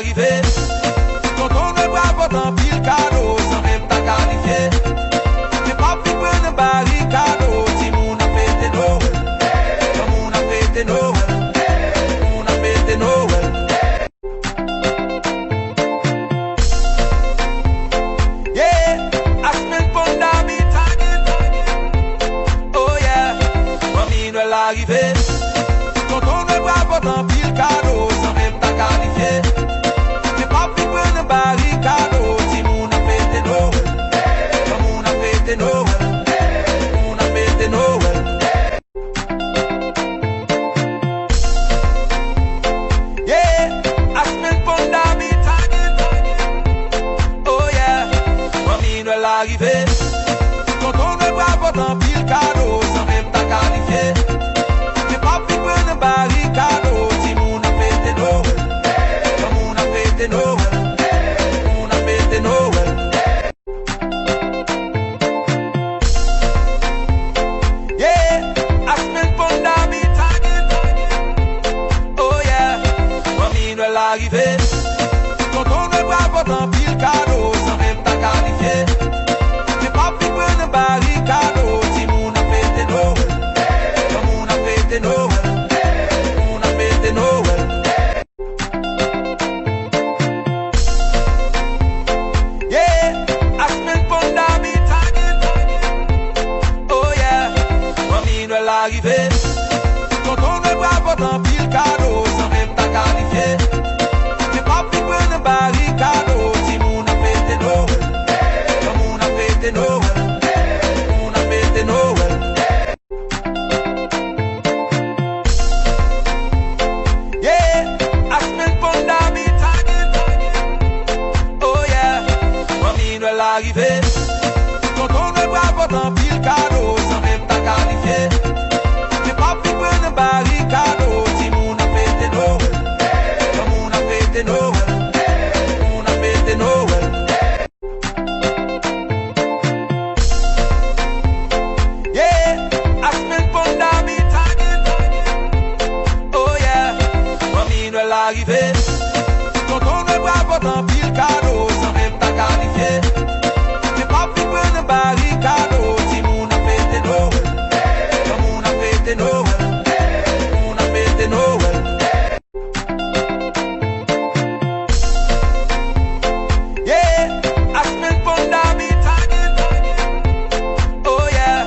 l'arrivée. Quand on ne voit pas tant pile cadeau, sans même ta qualifié. Mais pas plus près de barricade, si mon a pété Noël. Comme on a pété Noël. On a pété Noël. Yeah, I spent fondamental. Oh yeah, famille de l'arrivée. Quand on ne voit pas tant pile cadeau, sans même ta qualifié. Mais pas plus près de barricade, si mon a pété Noël. Comme on a pété Noël. On a pété Noël. Yeah, I spent fondamental. Oh yeah, famille de l'arrivée. Quand on ne voit pas tant pile cadeau, sans même ta qualifié. Mais pas plus près de barricade, si mon a pété Noël. Comme on a pété Noël. On a pété Noël. Yeah, I spent fondamental. Oh yeah, famille de l'arrivée. Quand on ne voit pas tant pile cadeau, sans même ta qualifié. Mais pas plus près de barricade, si mon a pété Noël. Comme on a pété Noël. On a pété Noël. Yeah, I spent fondamental. Oh yeah, famille de l'arrivée. Quand on ne voit pas tant pile cadeau, sans même ta qualifié. Mais pas plus près de barricade, si mon a pété Noël. Comme on a pété Noël. On a pété Noël. Yeah, I spent fondamental. Oh yeah, famille de l'arrivée. Quand on ne voit pas tant pile cadeau, sans même ta qualifié. Mais pas plus près de barricade, si mon a pété Noël. Comme on a pété Noël. On a pété Noël. Yeah, I spent fondamental. Oh yeah, famille de l'arrivée. Quand on ne voit pas tant pile cadeau, sans même ta qualifié. Mais pas plus près de barricade, si mon a pété Noël. Comme on a pété Noël. On a pété Noël. Yeah, I spent fondamental. Oh yeah, famille de l'arrivée. Quand on ne voit pas tant pile cadeau, sans même ta qualifié. Mais pas plus près de barricade, si mon a pété Noël. Comme on a pété Noël. On a pété Noël. Yeah, I spent fondamental. Oh yeah,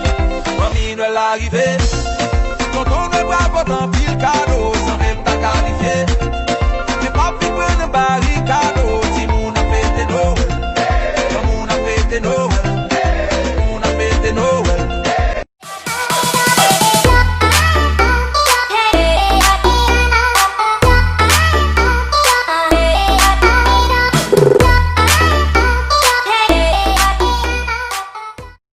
famille de l'arrivée. Quand on ne voit pas tant pile cadeau, sans même ta qualifié. Mais pas plus près de barricade.